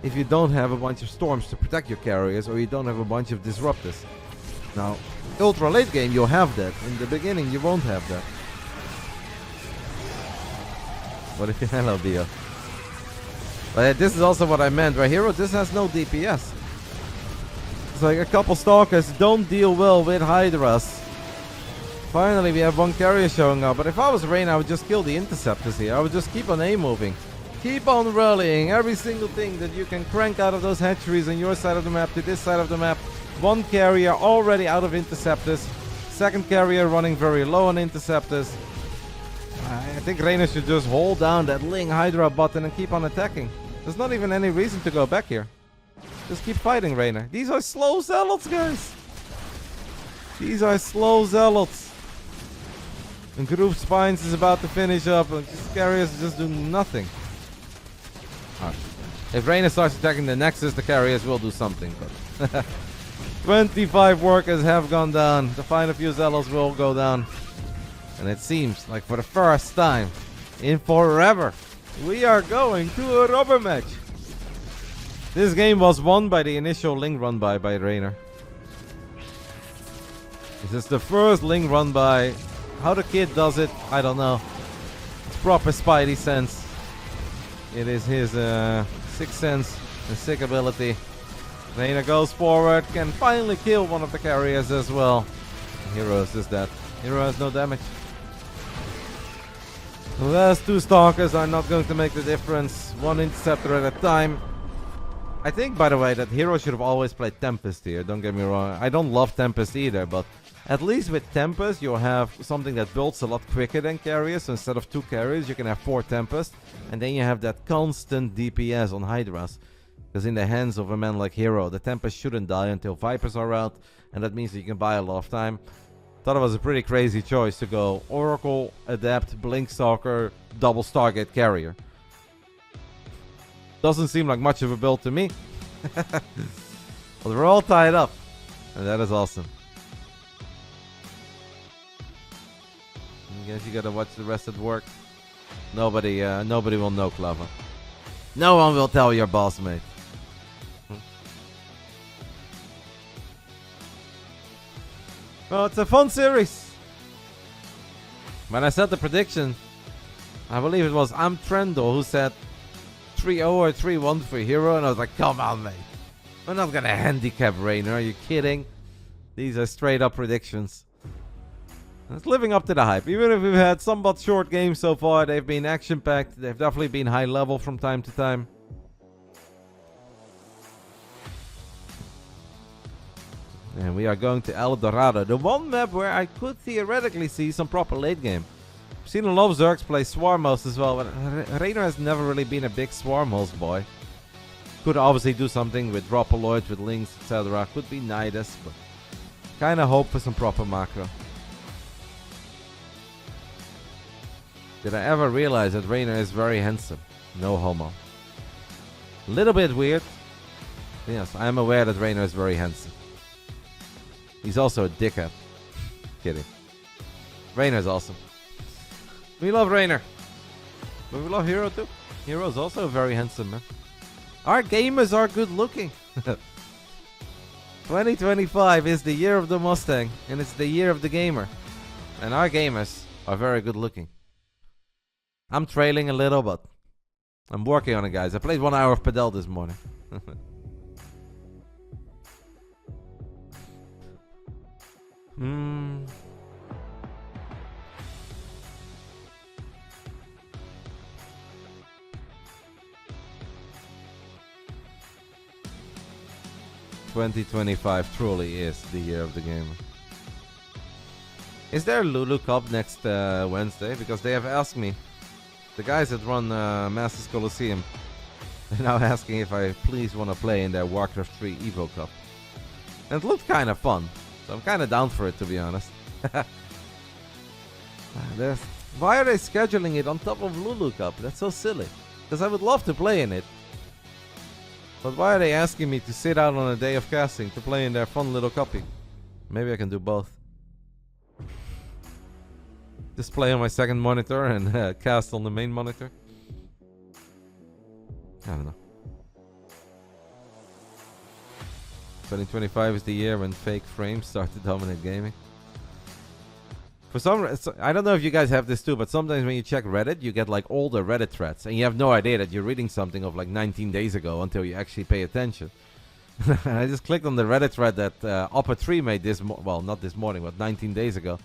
[SPEAKER 1] If you don't have a bunch of storms to protect your carriers, or you don't have a bunch of disruptors. Now, ultra late game you'll have that. In the beginning you won't have that. What if you hello Bio? But this is also what I meant, right? herO this has no DPS. It's like a couple stalkers don't deal well with Hydras. Finally, we have one carrier showing up. But if I was Reynor, I would just kill the interceptors here. I would just keep on A-moving. Keep on rallying every single thing that you can crank out of those hatcheries on your side of the map to this side of the map. One carrier already out of interceptors. Second carrier running very low on interceptors. I think Reynor should just hold down that Ling Hydra button and keep on attacking. There's not even any reason to go back here. Just keep fighting, Reynor. These are slow zealots, guys. These are slow zealots. And Group Spines is about to finish up. And these carriers just do nothing. Right. If Reynor starts attacking the Nexus, the carriers will do something. But 25 workers have gone down. The final few zealots will go down. And it seems like for the first time in forever, we are going to a rubber match. This game was won by the initial Ling run by Reynor. This is the first Ling run by. How the kid does it, I don't know. It's proper Spidey sense. It is his sixth sense and sick ability. Reynor goes forward, can finally kill one of the carriers as well. herO is dead. herO has no damage. The last two stalkers are not going to make the difference. One interceptor at a time. I think, by the way, that herO should have always played Tempest here. Don't get me wrong. I don't love Tempest either, but at least with Tempest, you'll have something that builds a lot quicker than carriers. So instead of 2 carriers, you can have 4 Tempest. And then you have that constant DPS on Hydras. Because in the hands of a man like herO, the Tempest shouldn't die until Vipers are out. And that means that you can buy a lot of time. Thought it was a pretty crazy choice to go Oracle, Adept, Blinkstalker, double Stargate Carrier. Doesn't seem like much of a build to me. But we're all tied up. And that is awesome. I guess you gotta watch the rest at work. Nobody will know, Clever. No one will tell your boss, mate. Well, it's a fun series. When I said the prediction, I believe it was Trendle who said 3-0 or 3-1 for herO, and I was like, come on, mate. We're not gonna handicap Reynor. Are you kidding? These are straight up predictions. It's living up to the hype. Even if we've had somewhat short games so far, they've been action-packed. They've definitely been high level from time to time. And we are going to El Dorado, the one map where I could theoretically see some proper late game. I've seen a lot of Zergs play Swarmhost as well, but Reynor has never really been a big Swarmhost boy. Could obviously do something with Dropaloids, with Lings, etc. Could be Nidus, but kind of hope for some proper macro. Did I ever realize that Reynor is very handsome? No homo. A little bit weird. Yes, I am aware that Reynor is very handsome. He's also a dickhead. Kidding. Reynor's awesome. We love Reynor. But we love herO too. herO's also very handsome, man. Our gamers are good looking. 2025 is the year of the Mustang. And it's the year of the gamer. And our gamers are very good looking. I'm trailing a little, but I'm working on it, guys. I played 1 hour of Padel this morning. Hmm. '25 truly is the year of the gamer. Is there a Lulu Cup next Wednesday? Because they have asked me. The guys that run Masters Coliseum are now asking if I please want to play in their Warcraft 3 Evo Cup. And it looked kind of fun. So I'm kind of down for it, to be honest. Why are they scheduling it on top of Lulu Cup? That's so silly. Because I would love to play in it. But why are they asking me to sit out on a day of casting to play in their fun little copy? Maybe I can do both. Just play on my second monitor and cast on the main monitor. I don't know. 2025 is the year when fake frames start to dominate gaming. For some, I don't know if you guys have this too, but sometimes when you check Reddit, you get like older Reddit threads, and you have no idea that you're reading something of like 19 days ago until you actually pay attention. I just clicked on the Reddit thread that Upper 3 made this, well, not this morning, but 19 days ago.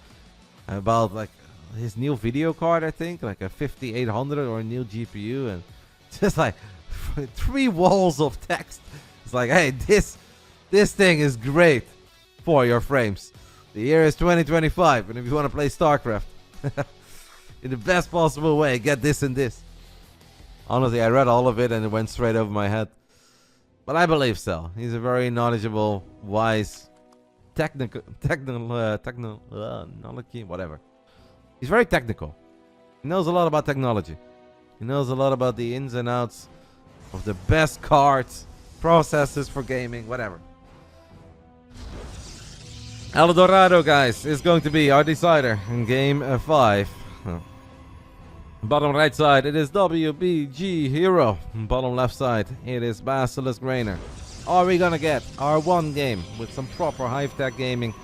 [SPEAKER 1] about like his new video card, I think, like a 5800 or a new GPU, and just like 3 walls of text. It's like, hey, this thing is great for your frames. The year is 2025, and if you want to play StarCraft in the best possible way, get this and this. Honestly, I read all of it and it went straight over my head. But I believe so. He's a very knowledgeable, wise, technology, whatever. He's very technical. He knows a lot about technology. He knows a lot about the ins and outs of the best cards, processors for gaming, whatever. El Dorado, guys, is going to be our decider in game 5. Bottom right side, it is WBG herO. Bottom left side, it is BASILISK Reynor. Are we gonna get our one game with some proper high-tech gaming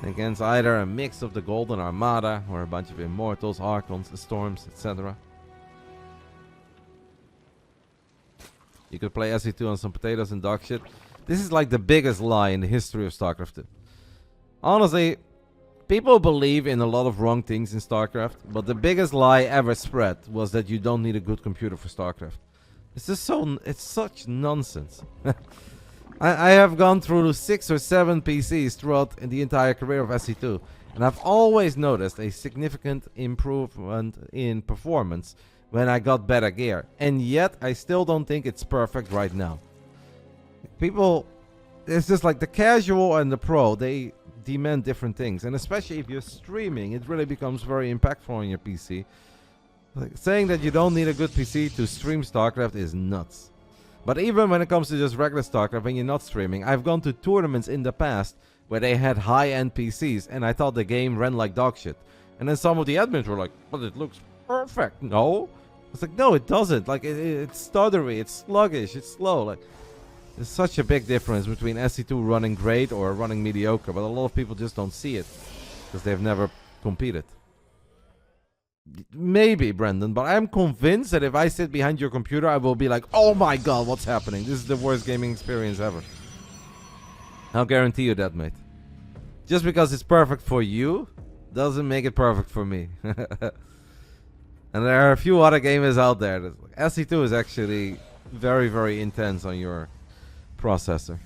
[SPEAKER 1] against either a mix of the Golden Armada or a bunch of Immortals, Archons, Storms, etc.? You could play SE2 on some potatoes and dog shit. This is like the biggest lie in the history of StarCraft 2. Honestly, people believe in a lot of wrong things in StarCraft, but the biggest lie ever spread was that you don't need a good computer for StarCraft. It's just it's such nonsense. I have gone through 6 or 7 PCs throughout the entire career of SE2, and I've always noticed a significant improvement in performance when I got better gear, and yet I still don't think it's perfect right now. People, it's just like the casual and the pro, they demand different things, and especially if you're streaming, it really becomes very impactful on your PC. Like, saying that you don't need a good PC to stream StarCraft is nuts. But even when it comes to just regular StarCraft, when you're not streaming, I've gone to tournaments in the past where they had high-end PCs, and I thought the game ran like dog shit. And then some of the admins were like, but it looks perfect. No? It's like, no, it doesn't. Like, it's stuttery, it's sluggish, it's slow. Like, there's such a big difference between SE2 running great or running mediocre, but a lot of people just don't see it because they've never competed. Maybe, Brendan, but I'm convinced that if I sit behind your computer, I will be like, oh my god, what's happening? This is the worst gaming experience ever. I'll guarantee you that, mate. Just because it's perfect for you doesn't make it perfect for me. And there are a few other gamers out there. SE2 is actually very, very intense on your processor.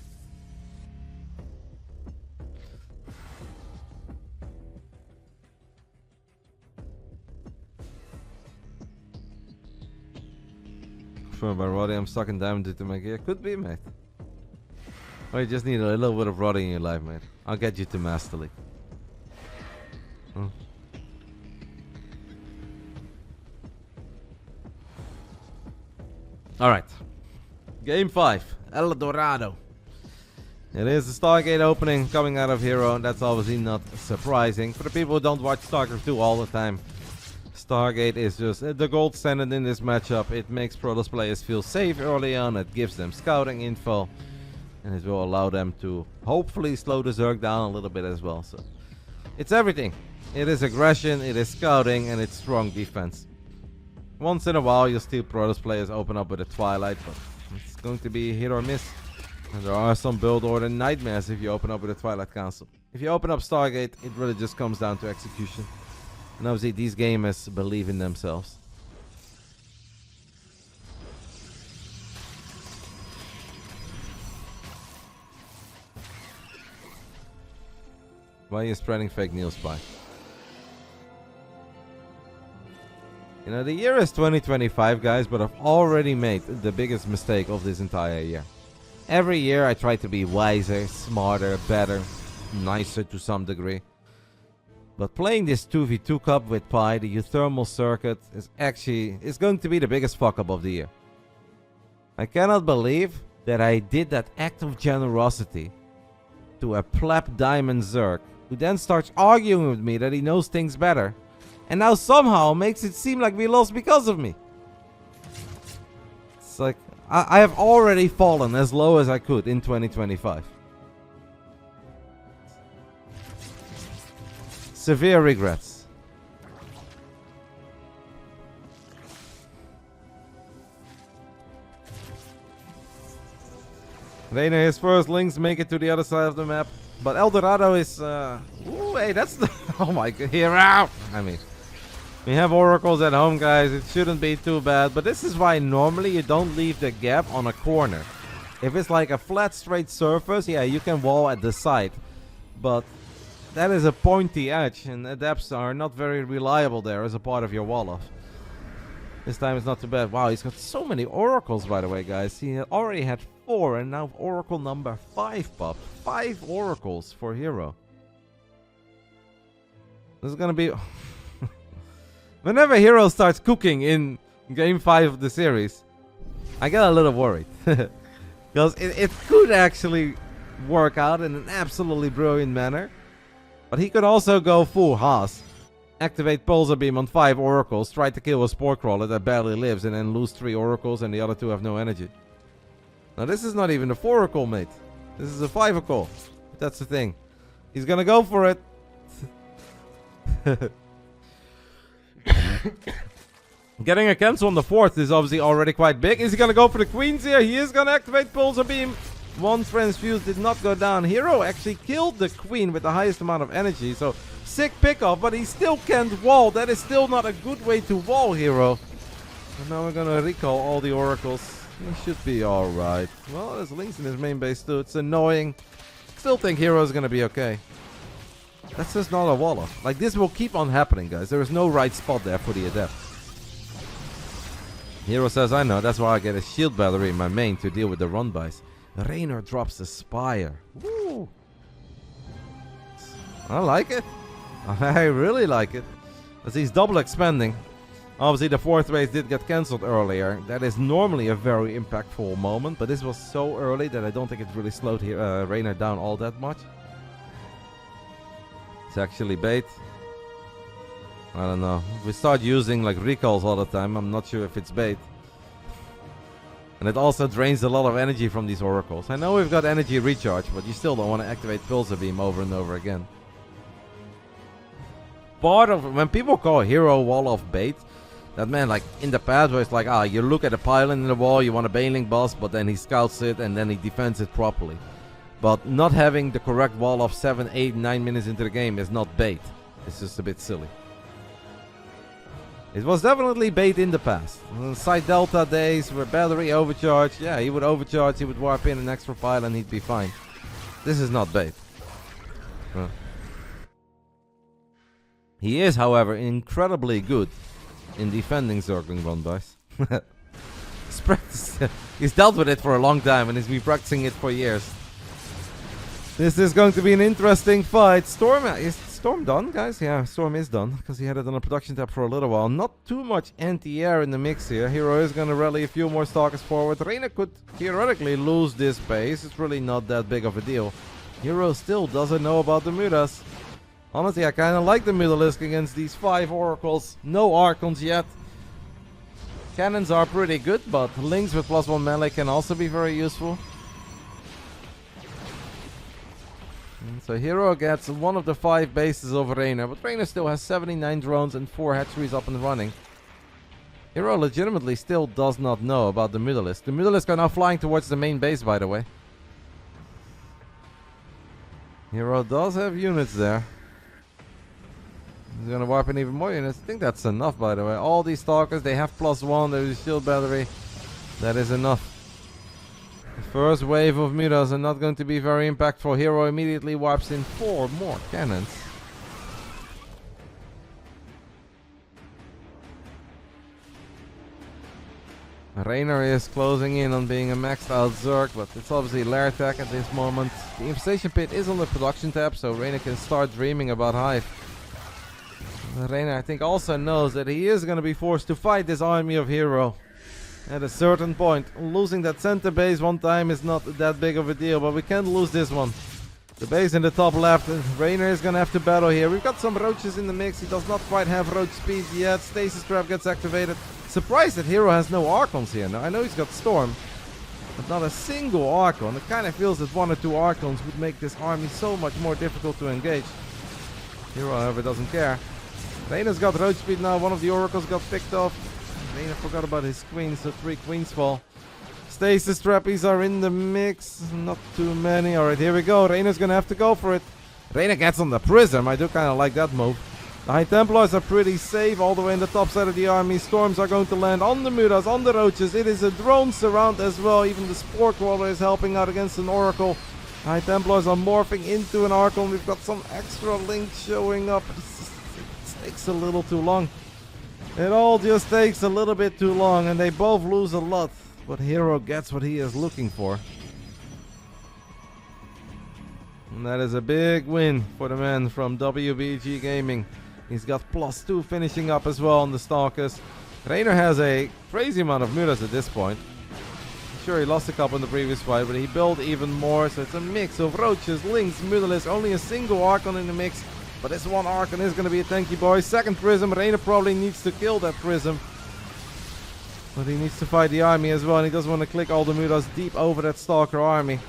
[SPEAKER 1] Sure, by Roddy, I'm sucking diamond into my gear. Could be, mate. Or you just need a little bit of Roddy in your life, mate. I'll get you to Master League. Huh? Alright. Game 5. El Dorado. It is the Stargate opening coming out of herO, and that's obviously not surprising. For the people who don't watch StarCraft 2 all the time, Stargate is just the gold standard in this matchup. It makes Protoss players feel safe early on, it gives them scouting info, and it will allow them to hopefully slow the Zerg down a little bit as well. So it's everything. It is aggression, it is scouting, and it's strong defense. Once in a while you'll see Protoss players open up with a Twilight, but it's going to be hit or miss. And there are some build order nightmares if you open up with a Twilight Council. If you open up Stargate, it really just comes down to execution. And obviously these gamers believe in themselves. Why are you spreading fake news, Spy? You know, the year is 2025, guys, but I've already made the biggest mistake of this entire year. Every year I try to be wiser, smarter, better, nicer to some degree. But playing this 2v2 cup with Pi, the Euthermal circuit, is going to be the biggest fuck up of the year. I cannot believe that I did that act of generosity to a pleb diamond Zerg, who then starts arguing with me that he knows things better, and now somehow makes it seem like we lost because of me. It's like, I have already fallen as low as I could in 2025. Severe regrets. Reynor, his first links make it to the other side of the map, but El Dorado is Hey, that's the... Oh my god, herO! I mean, we have oracles at home, guys. It shouldn't be too bad. But this is why normally you don't leave the gap on a corner. If it's like a flat, straight surface, yeah, you can wall at the side. But that is a pointy edge, and adepts are not very reliable there as a part of your wall-off. This time it's not too bad. Wow, he's got so many oracles, by the way, guys. He already had 4, and now oracle number 5 popped. 5 oracles for herO. This is gonna be... Whenever herO starts cooking in game 5 of the series, I get a little worried. Because it could actually work out in an absolutely brilliant manner. But he could also go full Haas. Activate Pulsar Beam on 5 oracles, try to kill a Spore Crawler that barely lives, and then lose 3 oracles and the other 2 have no energy. Now this is not even a 4-oracle, mate. This is a 5-oracle. That's the thing. He's gonna go for it. Getting a cancel on the 4th is obviously already quite big. Is he gonna go for the queens here? He is gonna activate Pulsar Beam. 1 transfuse did not go down. herO actually killed the queen with the highest amount of energy. So sick pickoff, but he still can't wall. That is still not a good way to wall herO. And now we're gonna recall all the oracles. He should be alright. Well, there's links in his main base too. It's annoying. Still think herO is gonna be okay. That's just not a wall-off. Like, this will keep on happening, guys. There is no right spot there for the adept. herO says, I know. That's why I get a shield battery in my main to deal with the run-bys. Reynor drops the Spire. Woo. I like it. I really like it. As he's double expanding. Obviously, the 4th race did get cancelled earlier. That is normally a very impactful moment. But this was so early that I don't think it really slowed Reynor down all that much. It's actually bait. I don't know. We start using like recalls all the time. I'm not sure if it's bait. And it also drains a lot of energy from these oracles. I know we've got energy recharge, but you still don't want to activate Pulsar Beam over and over again. Part of when people call herO wall of bait, that man, like in the past where it's like, you look at a pylon in the wall, you want a Bailing boss, but then he scouts it and then he defends it properly. But not having the correct wall of 7, 8, 9 minutes into the game is not bait. It's just a bit silly. It was definitely bait in the past. Side Delta days where battery overcharged. Yeah, he would overcharge, he would warp in an extra pile and he'd be fine. This is not bait. He is, however, incredibly good in defending circling run-bys. He's dealt with it for a long time and he's been practicing it for years. This is going to be an interesting fight. Is Storm done, guys? Yeah, Storm is done because he had it on a production tab for a little while. Not too much anti-air in the mix here. herO is going to rally a few more stalkers forward. Reynor could theoretically lose this base. It's really not that big of a deal. herO still doesn't know about the Mutas. Honestly, I kind of like the BASILISK against these 5 oracles. No Archons yet. Cannons are pretty good, but links with +1 melee can also be very useful. So herO gets one of the 5 bases over Reynor, but Reynor still has 79 drones and 4 hatcheries up and running. herO legitimately still does not know about the BASILISK. The BASILISK are now flying towards the main base, by the way. herO does have units there. He's gonna warp in even more units. I think that's enough, by the way. All these stalkers, they have +1. There's a shield battery. That is enough. The first wave of Mutas are not going to be very impactful. herO immediately warps in 4 more cannons. Reynor is closing in on being a maxed out Zerg, but it's obviously lair attack at this moment. The infestation pit is on the production tab, so Reynor can start dreaming about Hive. Reynor, I think, also knows that he is going to be forced to fight this army of herO. At a certain point, losing that center base one time is not that big of a deal, but we can't lose this one. The base in the top left, Reynor is gonna have to battle here. We've got some roaches in the mix. He does not quite have roach speed yet. Stasis trap gets activated. Surprised that herO has no Archons here. Now I know he's got Storm, but not a single Archon. It kind of feels that 1 or 2 Archons would make this army so much more difficult to engage. herO, however, doesn't care. Reynor's got roach speed now. One of the Oracles got picked off. Reynor forgot about his queens, so 3 queens fall. Stasis trappies are in the mix. Not too many. Alright, here we go. Reynor's gonna have to go for it. Reynor gets on the Prism. I do kind of like that move. The High Templars are pretty safe all the way in the top side of the army. Storms are going to land on the Mutas, on the Roaches. It is a drone surround as well. Even the Spore Crawler is helping out against an Oracle. High Templars are morphing into an Archon. We've got some extra links showing up. It takes a little too long. It all just takes a little bit too long, and they both lose a lot. But herO gets what he is looking for. And that is a big win for the man from WBG Gaming. He's got +2 finishing up as well on the Stalkers. Reynor has a crazy amount of Mutas at this point. Sure, he lost a couple in the previous fight, but he built even more. So it's a mix of Roaches, Lynx, Mutalisk. Only a single Archon in the mix. But this one Archon is going to be a tanky boy. Second Prism. Reynor probably needs to kill that Prism. But he needs to fight the army as well. And he doesn't want to click all the Mutas deep over that Stalker army.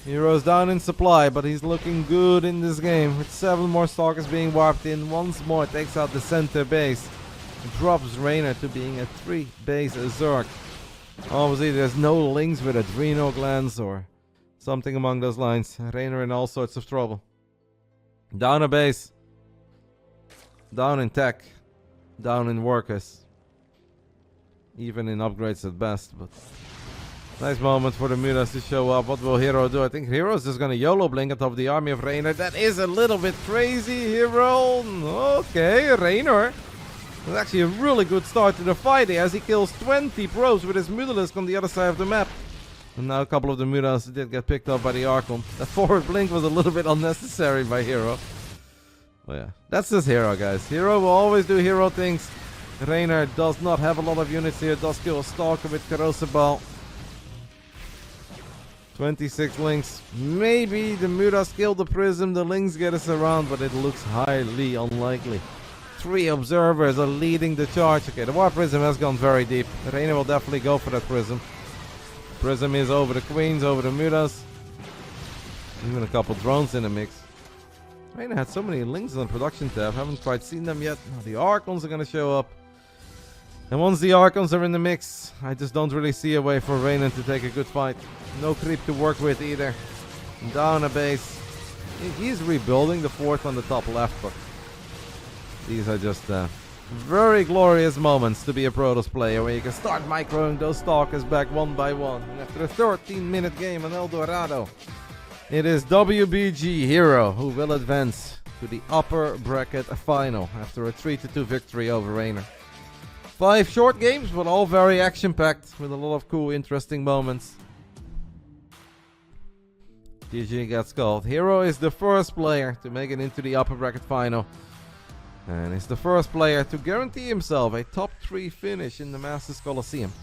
[SPEAKER 1] hero's down in supply, but he's looking good in this game. With 7 more Stalkers being warped in. Once more takes out the center base. Drops Reynor to being a 3-base Zerg. Obviously there's no links with adrenal glands or something among those lines. Reynor in all sorts of trouble. Down a base. Down in tech. Down in workers. Even in upgrades at best, but nice moment for the Mutas to show up. What will herO do? I think hero's just gonna YOLO blink on top of the army of Reynor. That is a little bit crazy, herO. Okay, Reynor. That's actually a really good start to the fight here as he kills 20 probes with his Mutalisk on the other side of the map. And now a couple of the Mutas did get picked up by the Archon. That forward blink was a little bit unnecessary by herO. Well, yeah, that's just herO, guys. herO will always do herO things. Reynor does not have a lot of units here. Does kill a Stalker with Corrosive Ball. 26 links. Maybe the Mutas kill the Prism. The links get us around, but it looks highly unlikely. 3 observers are leading the charge. Okay, the War Prism has gone very deep. Reynor will definitely go for that Prism. Prism is over the Queens, over the Mutas. Even a couple drones in the mix. Reynor had so many links on the production tab. Haven't quite seen them yet. Now the Archons are going to show up. And once the Archons are in the mix, I just don't really see a way for Reynor to take a good fight. No creep to work with either. Down a base. He's rebuilding the 4th on the top left, but these are just very glorious moments to be a Protoss player, where you can start microing those Stalkers back one by one. And after a 13-minute game on El Dorado, it is WBG herO who will advance to the Upper Bracket Final after a 3-2 victory over Reynor. 5 short games, but all very action-packed with a lot of cool, interesting moments. GG gets called. herO is the first player to make it into the Upper Bracket Final. And is the first player to guarantee himself a top 3 finish in the Masters Coliseum.